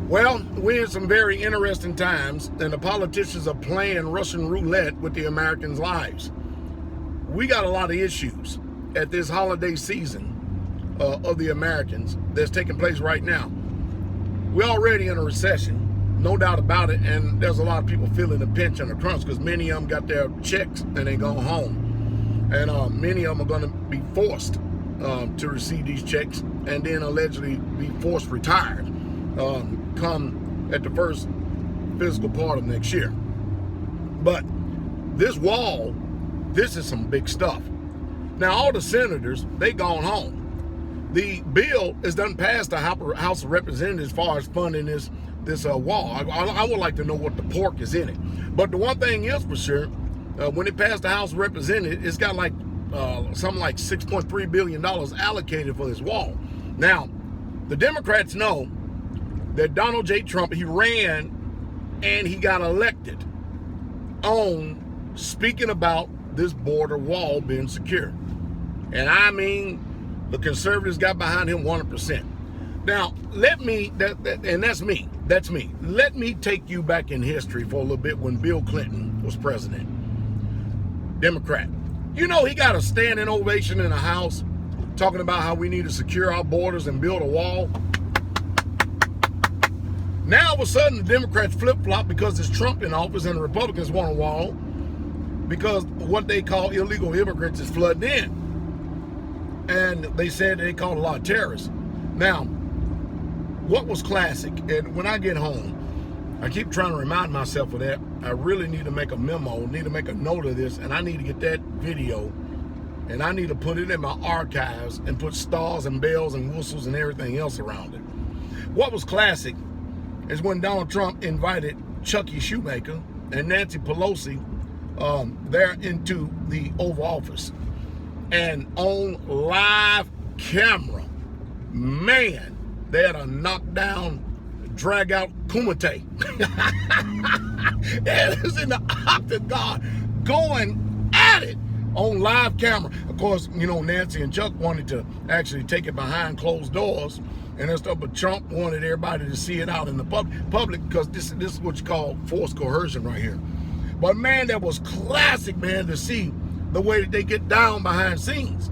Well, we're in some very interesting times, and the politicians are playing Russian roulette with the Americans' lives. We got a lot of issues at this holiday season of the Americans that's taking place right now. We're already in a recession, no doubt about it, and there's a lot of people feeling the pinch and the crunch because many of them got their checks and they go home. And many of them are going to be forced to receive these checks and then allegedly be forced retired come at the first fiscal part of next year. But this wall, this is some big stuff. Now, all the senators, they gone home. The bill is done past the House of Representatives as far as funding this wall. I would like to know what the pork is in it. But the one thing is for sure, when it passed the House of Representatives, it's got like something like $6.3 billion allocated for this wall. Now, the Democrats know that Donald J. Trump, he ran and he got elected on speaking about this border wall being secure. And I mean, the conservatives got behind him 100%. Now, and that's me. That's me. Let me take you back in history for a little bit when Bill Clinton was president. Democrat. You know, he got a standing ovation in the House talking about how we need to secure our borders and build a wall. Now, all of a sudden, the Democrats flip-flop because it's Trump in office and the Republicans want a wall because what they call illegal immigrants is flooding in. And they said they caught a lot of terrorists. Now, what was classic, and when I get home, I keep trying to remind myself of that. I really need to make a memo, need to make a note of this, and I need to get that video, and I need to put it in my archives and put stars and bells and whistles and everything else around it. What was classic is when Donald Trump invited Chucky Shoemaker and Nancy Pelosi there into the Oval Office. And on live camera, man, they had a knockdown, drag out Kumite. It was in the octagon going at it on live camera. Of course, you know, Nancy and Chuck wanted to actually take it behind closed doors and stuff, but Trump wanted everybody to see it out in the public because this is what you call forced coercion right here. But man, that was classic, man, to see the way that they get down behind scenes.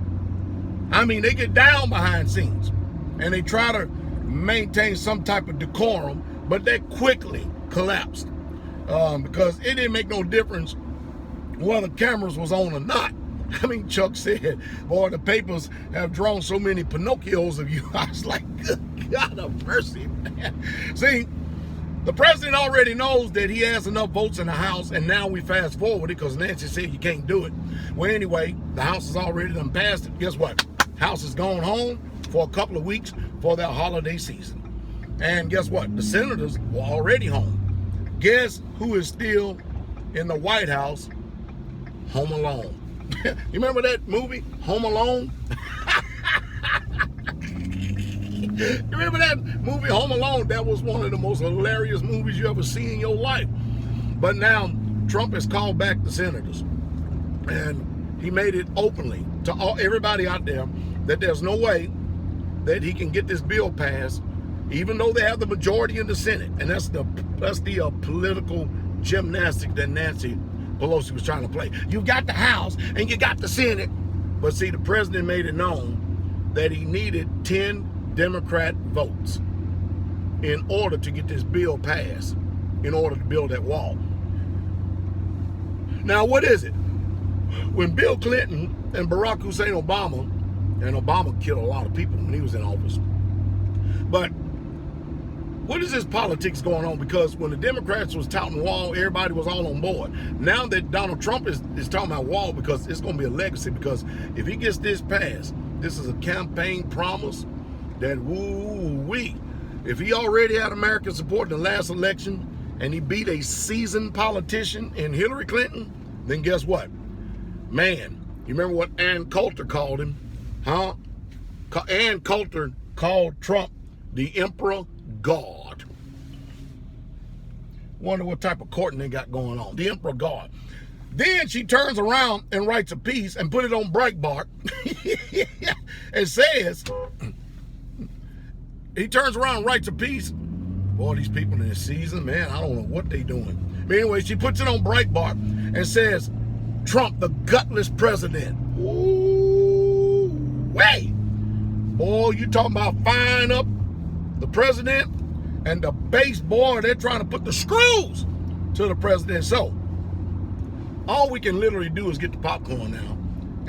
I mean, they get down behind scenes and they try to maintain some type of decorum, but they quickly collapsed because it didn't make no difference whether cameras was on or not. I mean, Chuck said, boy, the papers have drawn so many Pinocchios of you. I was like, good God of mercy, man. See, the president already knows that he has enough votes in the House, and now we fast forward it because Nancy said you can't do it. Well, anyway, the House has already done passed it. Guess what? House is going home for a couple of weeks for their holiday season. And guess what? The senators were already home. Guess who is still in the White House? Home Alone. You remember that movie, Home Alone? You remember that movie, Home Alone? That was one of the most hilarious movies you ever seen in your life. But now, Trump has called back the senators. And he made it openly to everybody out there that there's no way that he can get this bill passed, even though they have the majority in the Senate. And that's the political gymnastics that Nancy Pelosi was trying to play. You got the House and you got the Senate. But see, the president made it known that he needed 10 Democrat votes in order to get this bill passed, in order to build that wall. Now, what is it? When Bill Clinton and Barack Hussein Obama, and Obama killed a lot of people when he was in office, but what is this politics going on? Because when the Democrats was touting wall, everybody was all on board. Now that Donald Trump is talking about wall, because it's going to be a legacy, because if he gets this passed, this is a campaign promise that woo-wee. If he already had American support in the last election and he beat a seasoned politician in Hillary Clinton, then guess what? Man, you remember what Ann Coulter called him? Huh? Ann Coulter called Trump the Emperor God. Wonder what type of courting they got going on. The Emperor God. Then she turns around and writes a piece and put it on Breitbart and says, he turns around and writes a piece Boy, these people in this season, man, I don't know what they doing. But anyway, she puts it on Breitbart and says, Trump, the gutless president. Ooh, wait. Boy, you talking about firing up the president and the base, boy, they're trying to put the screws to the president. So, all we can literally do is get the popcorn now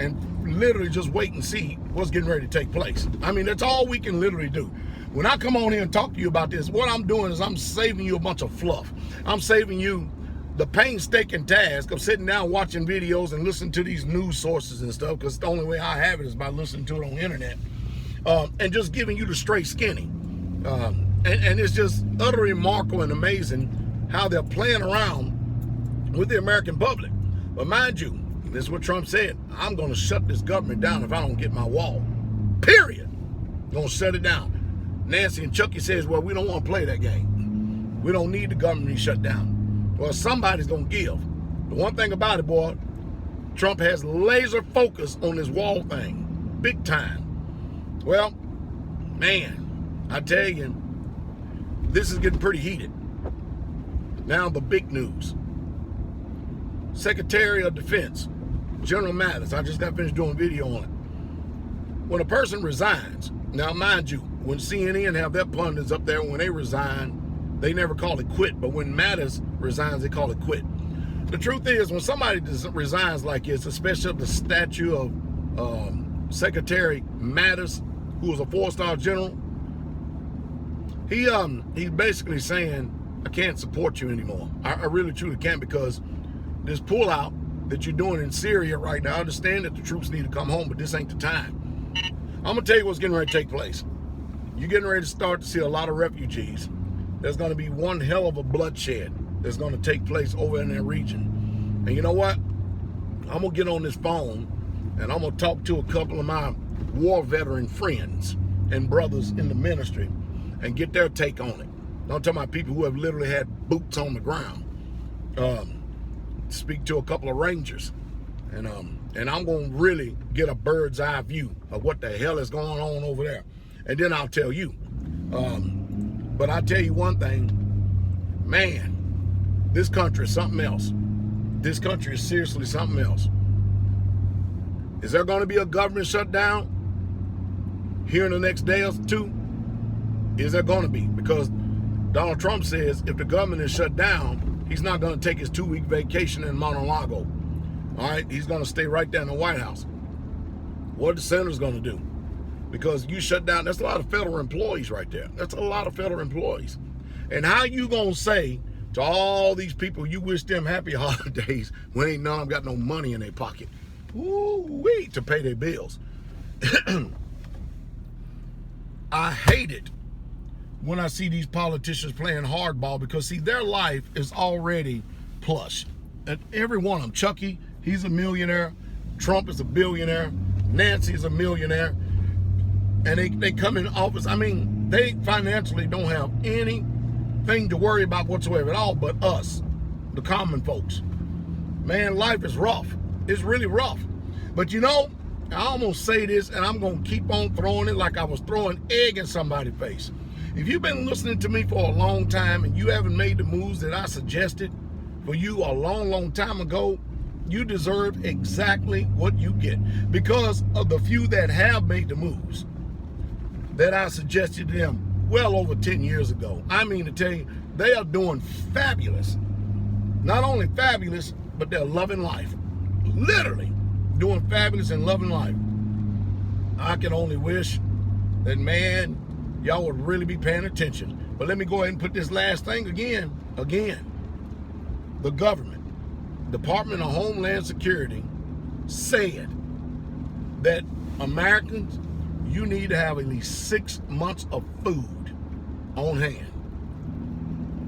and literally just wait and see what's getting ready to take place. I mean, that's all we can literally do. When I come on here and talk to you about this, what I'm doing is I'm saving you a bunch of fluff. I'm saving you the painstaking task of sitting down watching videos and listening to these news sources and stuff, because the only way I have it is by listening to it on the internet, and just giving you the straight skinny. And it's just utterly remarkable and amazing how they're playing around with the American public. But mind you, this is what Trump said, I'm going to shut this government down if I don't get my wall. Period. I'm going to shut it down. Nancy and Chucky says, well, we don't want to play that game. We don't need the government to be shut down. Well, somebody's going to give. The one thing about it, boy, Trump has laser focus on this wall thing. Big time. Well, man, I tell you, this is getting pretty heated. Now the big news. Secretary of Defense, General Mattis, I just got finished doing a video on it. When a person resigns, now mind you, when CNN have their pundits up there, when they resign, they never call it quit. But when Mattis resigns, they call it quit. The truth is, when somebody resigns like this, especially the statue of Secretary Mattis, who was a 4-star general, he's basically saying, I can't support you anymore. I really truly can't, because this pullout that you're doing in Syria right now, I understand that the troops need to come home, but this ain't the time. I'm going to tell you what's getting ready to take place. You're getting ready to start to see a lot of refugees. There's going to be one hell of a bloodshed that's going to take place over in that region. And you know what? I'm going to get on this phone and I'm going to talk to a couple of my war veteran friends and brothers in the ministry and get their take on it. I'm talking about people who have literally had boots on the ground. Speak to a couple of Rangers. And I'm going to really get a bird's eye view of what the hell is going on over there. And then I'll tell you. But I'll tell you one thing. Man, this country is something else. This country is seriously something else. Is there going to be a government shutdown here in the next day or two? Is there going to be? Because Donald Trump says if the government is shut down, he's not going to take his 2-week vacation in Mar-a-Lago. All right, he's going to stay right there in the White House. What are the senators going to do? Because you shut down, that's a lot of federal employees right there. That's a lot of federal employees. And how you going to say to all these people you wish them happy holidays when ain't none of them got no money in their pocket? Ooh-wee, to pay their bills. I hate it when I see these politicians playing hardball, because, see, their life is already plush. And every one of them, Chucky, he's a millionaire. Trump is a billionaire. Nancy is a millionaire. And they come in office. I mean, they financially don't have anything to worry about whatsoever at all but us, the common folks. Man, life is rough. It's really rough. But you know, I almost say this, and I'm going to keep on throwing it like I was throwing egg in somebody's face. If you've been listening to me for a long time and you haven't made the moves that I suggested for you a long, long time ago, you deserve exactly what you get, because of the few that have made the moves that I suggested to them well over 10 years ago. I mean to tell you, they are doing fabulous. Not only fabulous, but they're loving life. Literally doing fabulous and loving life. I can only wish that, man, y'all would really be paying attention. But let me go ahead and put this last thing again. The government, Department of Homeland Security, said that Americans, you need to have at least 6 months of food on hand.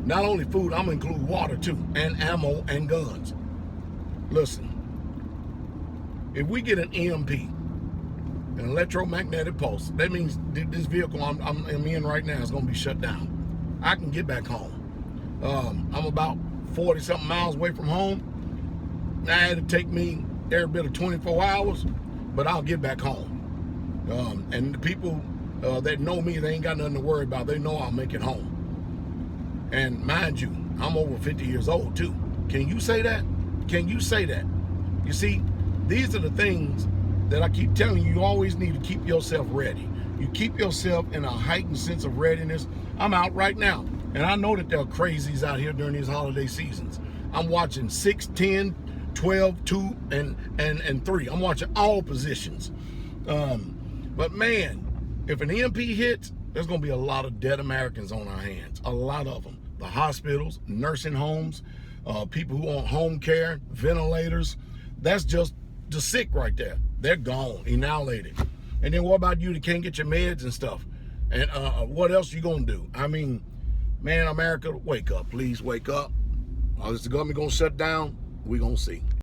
Not only food, I'm going to include water too, and ammo and guns. Listen, if we get an EMP, an electromagnetic pulse, that means this vehicle I'm in right now is going to be shut down. I can get back home. I'm about 40-something miles away from home. I had to take me every bit of 24 hours, but I'll get back home. And the people that know me, they ain't got nothing to worry about. They know I'll make it home. And mind you, I'm over 50 years old too. Can you say that? Can you say that? You see, these are the things that I keep telling you. You always need to keep yourself ready. You keep yourself in a heightened sense of readiness. I'm out right now, and I know that there are crazies out here during these holiday seasons. I'm watching 6, 10, 12, 2, and 3. I'm watching all positions. But man, if an EMP hits, there's going to be a lot of dead Americans on our hands. A lot of them. The hospitals, nursing homes, people who want home care, ventilators. That's just the sick right there. They're gone, annihilated. And then what about you that can't get your meds and stuff? And what else you going to do? I mean, man, America, wake up. Please wake up. Is the government going to shut down? We're going to see.